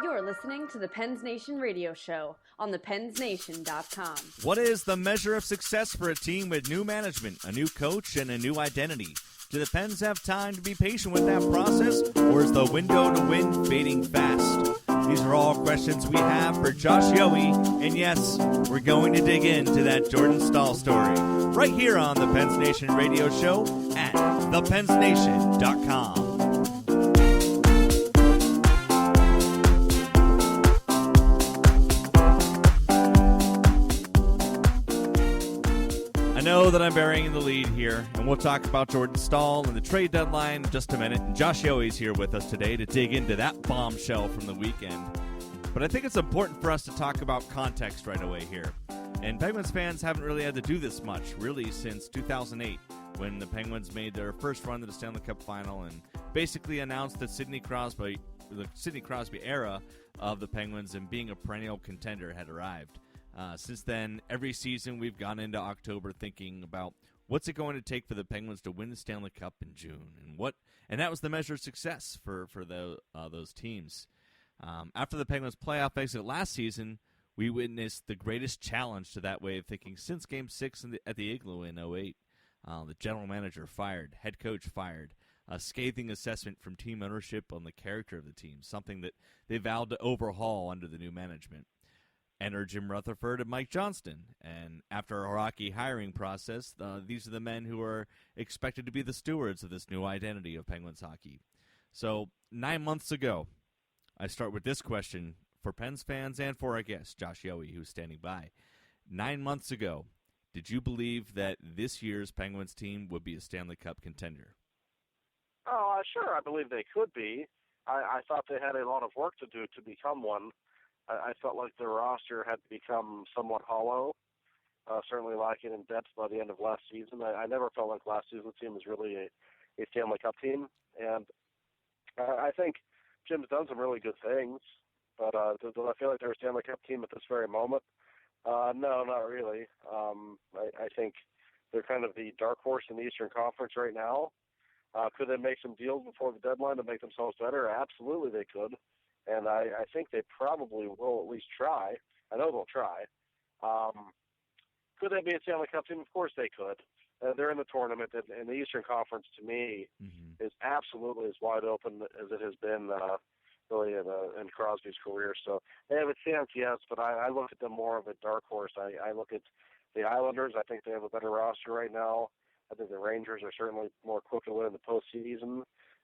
You're listening to the PensNation Radio Show on the PensNation.com. What is the measure of success for a team with new management, a new coach, and a new identity? Do the Pens have time to be patient with that process, or is the window to win fading fast? These are all questions we have for Josh Yohe, and yes, we're going to dig into that Jordan Staal story right here on the PensNation Radio Show at thepensnation.com. I know that I'm burying the lead here, and we'll talk about Jordan Staal and the trade deadline in just a minute. And Josh Yohe's here with us today to dig into that bombshell from the weekend. But I think it's important for us to talk about context right away here. And Penguins fans haven't really had to do this much, really, since 2008, when the Penguins made their first run to the Stanley Cup Final and basically announced that the Sidney Crosby era of the Penguins and being a perennial contender had arrived. Since then, every season we've gone into October thinking about what's it going to take for the Penguins to win the Stanley Cup in June, and that was the measure of success for those teams. After the Penguins' playoff exit last season, we witnessed the greatest challenge to that way of thinking since Game 6 at the Igloo in 2008. The general manager fired, head coach fired, a scathing assessment from team ownership on the character of the team, something that they vowed to overhaul under the new management. Enter Jim Rutherford and Mike Johnston. And after a rocky hiring process, these are the men who are expected to be the stewards of this new identity of Penguins hockey. So 9 months ago, I start with this question for Pens fans and for our guest, Josh Yohe, who's standing by. 9 months ago, did you believe that this year's Penguins team would be a Stanley Cup contender? Oh, sure, I believe they could be. I thought they had a lot of work to do to become one. I felt like the roster had become somewhat hollow, certainly lacking in depth by the end of last season. I never felt like last season's team was really a Stanley Cup team, and I think Jim's done some really good things, but do I feel like they're a Stanley Cup team at this very moment? No, not really. I think they're kind of the dark horse in the Eastern Conference right now. Could they make some deals before the deadline to make themselves better? Absolutely they could. And I think they probably will at least try. I know they'll try. Could they be a Stanley Cup team? Of course they could. They're in the tournament, and the Eastern Conference, to me, is absolutely as wide open as it has been really in Crosby's career. So they have a chance, yes, but I look at them more of a dark horse. I look at the Islanders. I think they have a better roster right now. I think the Rangers are certainly more equipped to win in the postseason.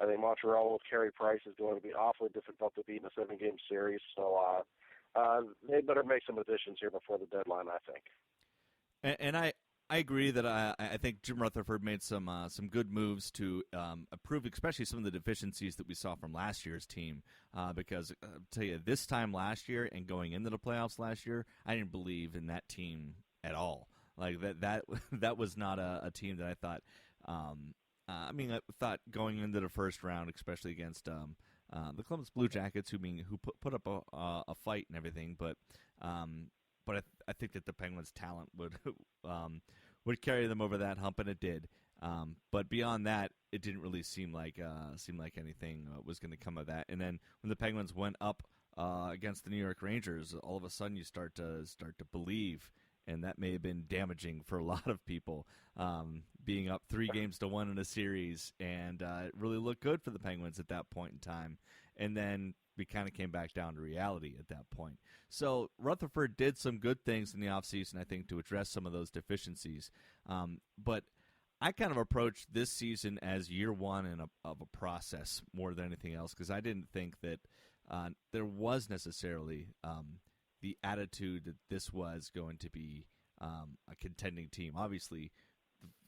I think Montreal with Carey Price is going to be awfully difficult to beat in a 7-game series. So they better make some additions here before the deadline, I think. And I agree that I think Jim Rutherford made some good moves to improve, especially some of the deficiencies that we saw from last year's team. Because I'll tell you, this time last year and going into the playoffs last year, I didn't believe in that team at all. Like that was not a team that I thought. I thought going into the first round, especially against the Columbus Blue Jackets, who put up a fight and everything, but I think that the Penguins' talent would carry them over that hump, and it did. But beyond that, it didn't really seem like anything was going to come of that. And then when the Penguins went up against the New York Rangers, all of a sudden you start to believe. And that may have been damaging for a lot of people, being up 3-1 in a series, and it really looked good for the Penguins at that point in time. And then we kind of came back down to reality at that point. So Rutherford did some good things in the offseason, I think, to address some of those deficiencies. But I kind of approached this season as year one of a process more than anything else, because I didn't think that there was necessarily the attitude that this was going to be a contending team. Obviously,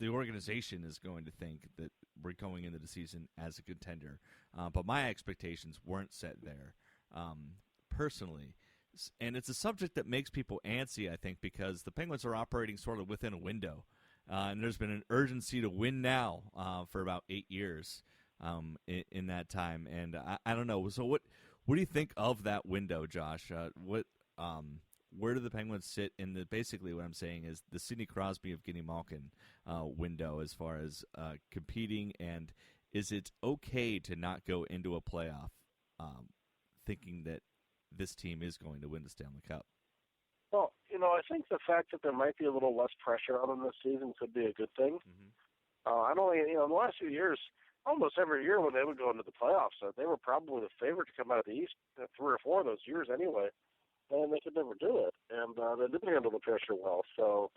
the organization is going to think that we're going into the season as a contender, but my expectations weren't set there personally. And it's a subject that makes people antsy, I think, because the Penguins are operating sort of within a window, and there's been an urgency to win now for about 8 years in that time. And I don't know. So what do you think of that window, Josh? Where do the Penguins sit in the? Basically, what I'm saying is the Sidney Crosby of Evgeny Malkin window as far as competing, and is it okay to not go into a playoff thinking that this team is going to win the Stanley Cup? Well, I think the fact that there might be a little less pressure on them this season could be a good thing. I don't think, in the last few years, almost every year when they would go into the playoffs, they were probably the favorite to come out of the East 3 or 4 of those years anyway, and they could never do it. And they didn't handle the pressure well. So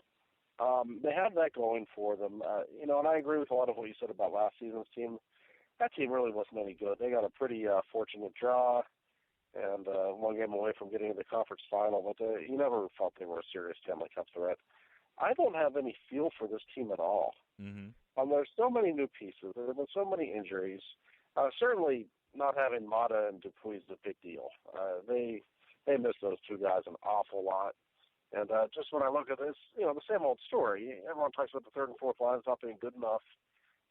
they have that going for them. And I agree with a lot of what you said about last season's team. That team really wasn't any good. They got a pretty fortunate draw and one game away from getting to the conference final, but you never felt they were a serious Stanley Cup threat. I don't have any feel for this team at all. There's so many new pieces. There have been so many injuries. Certainly not having Mata and Dupuis is a big deal. They miss those two guys an awful lot. And just when I look at this, the same old story. Everyone talks about the third and fourth lines not being good enough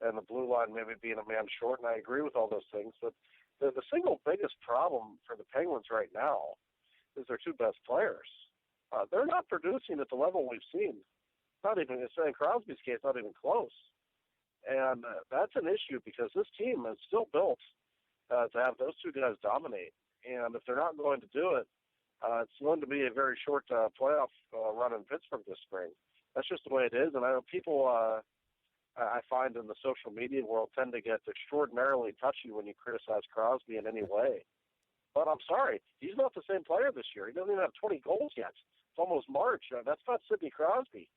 and the blue line maybe being a man short, and I agree with all those things. But the single biggest problem for the Penguins right now is their two best players. They're not producing at the level we've seen. Not even, in Crosby's case, not even close. And that's an issue because this team is still built to have those two guys dominate. And if they're not going to do it, it's going to be a very short playoff run in Pittsburgh this spring. That's just the way it is. And I know people, I find in the social media world, tend to get extraordinarily touchy when you criticize Crosby in any way. But I'm sorry, he's not the same player this year. He doesn't even have 20 goals yet. It's almost March. That's not Sidney Crosby.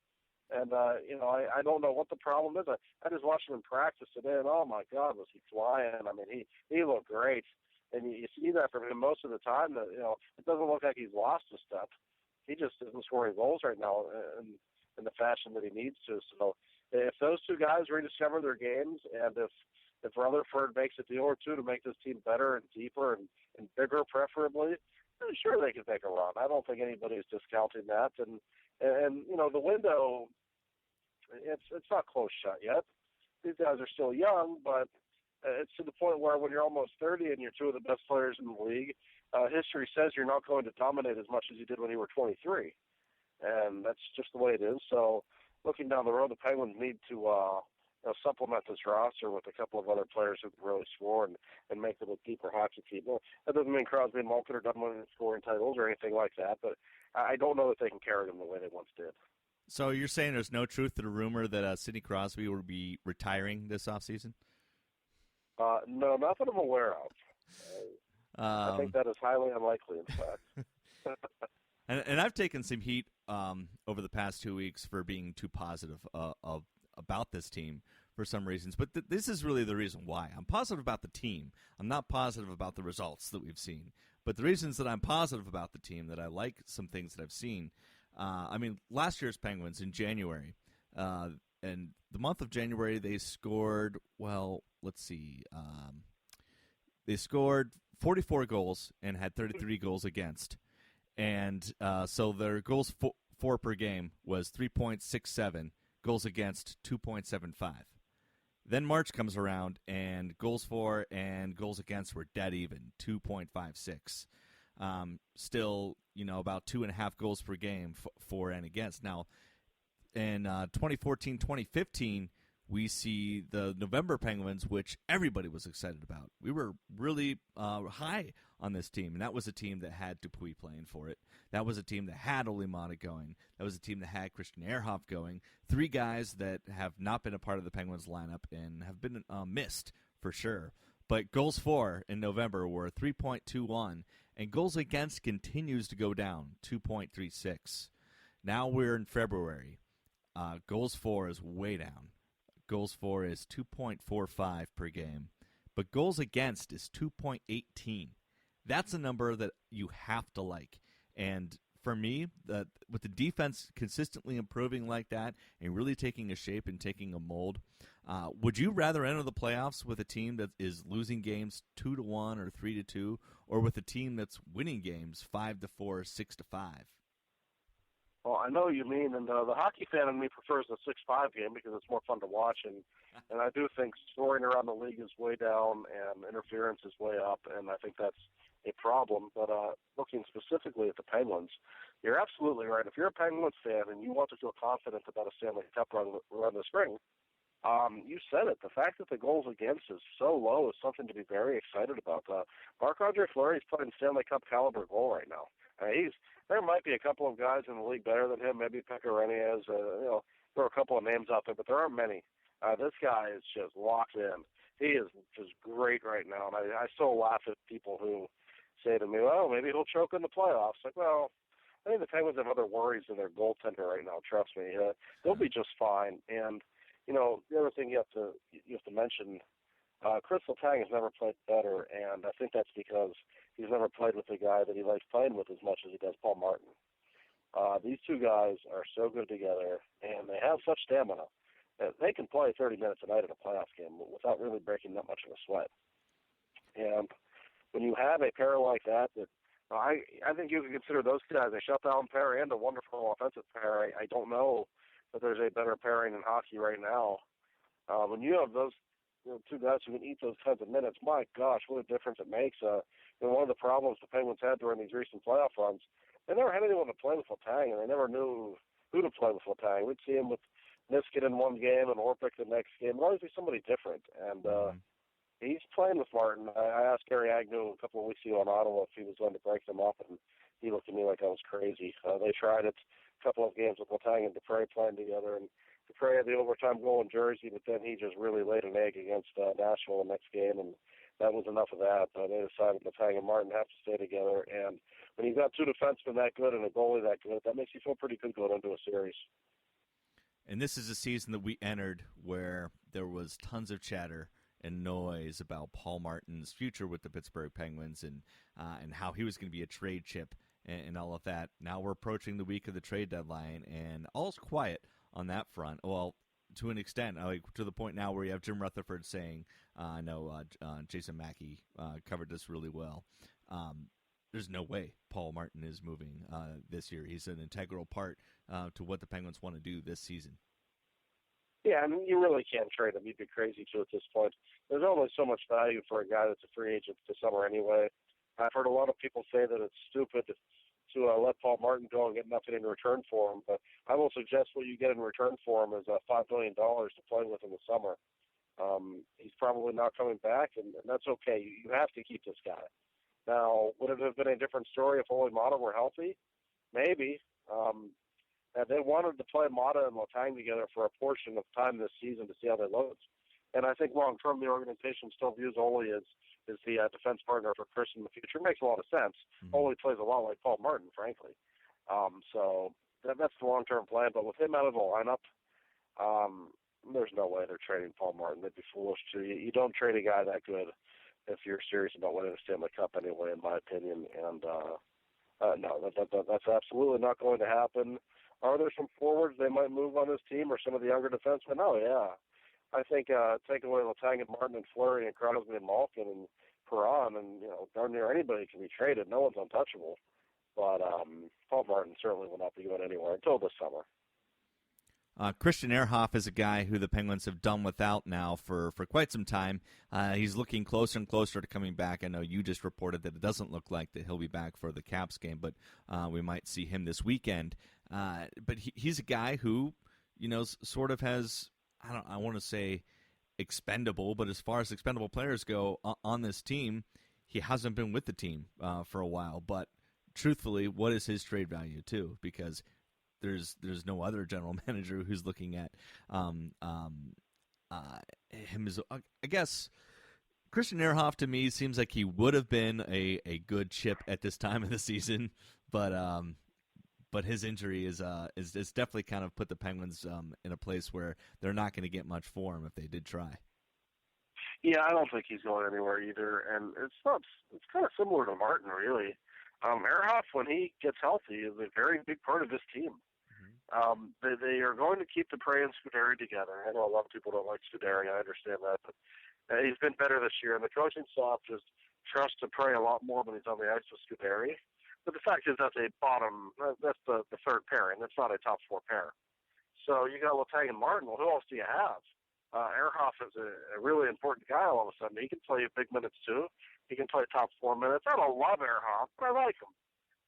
And, I don't know what the problem is. I just watched him in practice today, and, oh, my God, was he flying. I mean, he looked great. And you see that from him most of the time. That it doesn't look like he's lost a step. He just isn't scoring goals right now in the fashion that he needs to. So if those two guys rediscover their games and if Rutherford makes a deal or two to make this team better and deeper and bigger preferably, sure they can make a run. I don't think anybody's discounting that. And the window, it's not close shut yet. These guys are still young, but it's to the point where when you're almost 30 and you're two of the best players in the league, history says you're not going to dominate as much as you did when you were 23. And that's just the way it is. So looking down the road, the Penguins need to supplement this roster with a couple of other players who can really score and make them a deeper hockey team. Well, that doesn't mean Crosby and Malkin are done winning scoring titles or anything like that, but I don't know that they can carry them the way they once did. So you're saying there's no truth to the rumor that Sidney Crosby will be retiring this offseason? No, not that I'm aware of. I think that is highly unlikely, in fact. and I've taken some heat over the past 2 weeks for being too positive about this team for some reasons. But this is really the reason why. I'm positive about the team. I'm not positive about the results that we've seen. But the reasons that I'm positive about the team, that I like some things that I've seen, last year's Penguins in January, and the month of January, they scored, they scored 44 goals and had 33 goals against. And so their goals for per game was 3.67, goals against 2.75. Then March comes around, and goals for and goals against were dead even, 2.56. Still, about 2.5 goals per game for and against. Now, in 2014-2015, we see the November Penguins, which everybody was excited about. We were really high on this team, and that was a team that had Dupuis playing for it. That was a team that had Ole Mata going. That was a team that had Christian Ehrhoff going. 3 guys that have not been a part of the Penguins lineup and have been missed for sure. But goals for in November were 3.21, and goals against continues to go down, 2.36. Now we're in February. Goals for is way down. Goals for is 2.45 per game, but goals against is 2.18. That's a number that you have to like. And for me, with the defense consistently improving like that and really taking a shape and taking a mold, would you rather enter the playoffs with a team that is losing games 2-1 or 3-2, or with a team that's winning games 5-4, 6-5? Well, I know you mean, and the hockey fan in me prefers the 6-5 game because it's more fun to watch, and I do think scoring around the league is way down and interference is way up, and I think that's a problem. But looking specifically at the Penguins, you're absolutely right. If you're a Penguins fan and you want to feel confident about a Stanley Cup run this spring, You said it. The fact that the goals against is so low is something to be very excited about. Marc-Andre Fleury's playing Stanley Cup caliber goal right now. There might be a couple of guys in the league better than him, maybe Pekka Rinne. There are a couple of names out there, but there aren't many. This guy is just locked in. He is just great right now, and I still laugh at people who say to me, well, maybe he'll choke in the playoffs. Like, well, I think the Penguins have other worries than their goaltender right now. Trust me, they'll be just fine. And the other thing you have to mention, Chris Letang has never played better, and I think that's because he's never played with a guy that he likes playing with as much as he does Paul Martin. These two guys are so good together, and they have such stamina that they can play 30 minutes a night in a playoff game without really breaking that much of a sweat. And when you have a pair like that, I think you can consider those guys a shutdown pair and a wonderful offensive pair. I don't know that there's a better pairing in hockey right now. When you have those two guys who can eat those kinds of minutes, my gosh, what a difference it makes. One of the problems the Penguins had during these recent playoff runs, they never had anyone to play with Letang, and they never knew who to play with Letang. We'd see him with Niskanen in one game and Orpik the next game. It'd always be somebody different, and he's playing with Martin. I asked Gary Agnew a couple of weeks ago in Ottawa if he was going to break them up, and he looked at me like I was crazy. They tried it a couple of games with Letang and Dupre playing together, and Dupre had the overtime goal in Jersey, but then he just really laid an egg against Nashville the next game, and that was enough of that. They decided Letang and Martin have to stay together, and when you've got two defensemen that good and a goalie that good, that makes you feel pretty good going into a series. And this is a season that we entered where there was tons of chatter and noise about Paul Martin's future with the Pittsburgh Penguins and how he was going to be a trade chip and all of that. Now we're approaching the week of the trade deadline, and all's quiet on that front. Well, to an extent, to the point now where you have Jim Rutherford saying, I know Jason Mackey covered this really well, there's no way Paul Martin is moving this year. He's an integral part to what the Penguins want to do this season. Yeah, I mean, you really can't trade him. You'd be crazy to at this point. There's only so much value for a guy that's a free agent this summer anyway. I've heard a lot of people say that it's stupid to let Paul Martin go and get nothing in return for him, but I will suggest what you get in return for him is $5 billion to play with in the summer. He's probably not coming back, and that's okay. You have to keep this guy. Now, would it have been a different story if Ole Mata were healthy? Maybe. They wanted to play Mata and Letang together for a portion of time this season to see how they looked. And I think long-term the organization still views Ole as the defense partner for Chris in the future. It makes a lot of sense. Mm-hmm. Ole plays a lot like Paul Martin, frankly. So that's the long-term plan. But with him out of the lineup, there's no way they're trading Paul Martin. They'd be foolish to. You don't trade a guy that good if you're serious about winning the Stanley Cup anyway, in my opinion. And no, that's absolutely not going to happen. Are there some forwards they might move on this team or some of the younger defensemen? Oh, yeah. I think take away Letang and Martin and Fleury and Crosby and Malkin and Perron and, darn near anybody can be traded. No one's untouchable. But Paul Martin certainly will not be going anywhere until this summer. Christian Ehrhoff is a guy who the Penguins have done without now for quite some time. He's looking closer and closer to coming back. I know you just reported that it doesn't look like that he'll be back for the Caps game, but we might see him this weekend. But he's a guy who, sort of has, I want to say expendable, but as far as expendable players go on this team, he hasn't been with the team for a while. But truthfully, what is his trade value too? Because there's no other general manager who's looking at him as, I guess, Christian Ehrhoff to me seems like he would have been a good chip at this time of the season, but his injury is definitely kind of put the Penguins in a place where they're not going to get much for him if they did try. Yeah, I don't think he's going anywhere either, and it's kind of similar to Martin, really. Ehrhoff, when he gets healthy, is a very big part of this team. They are going to keep Dupre and Scuderi together. I know a lot of people don't like Scuderi. I understand that, but he's been better this year, and the coaching staff just trusts Dupre a lot more when he's on the ice with Scuderi. But the fact is that's the third pairing. That's not a top four pair. So you got Letang and Martin. Well, who else do you have? Ehrhoff is a really important guy all of a sudden. He can play big minutes too. He can play top 4 minutes. I don't love Ehrhoff, but I like him.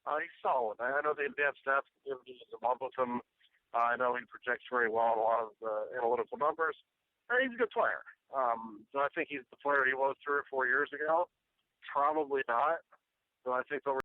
He's solid. I know the advanced stats can give you a month with him. I know he projects very well in a lot of analytical numbers. He's a good player. Do I think he's the player he was 3 or 4 years ago? Probably not. Do I think they'll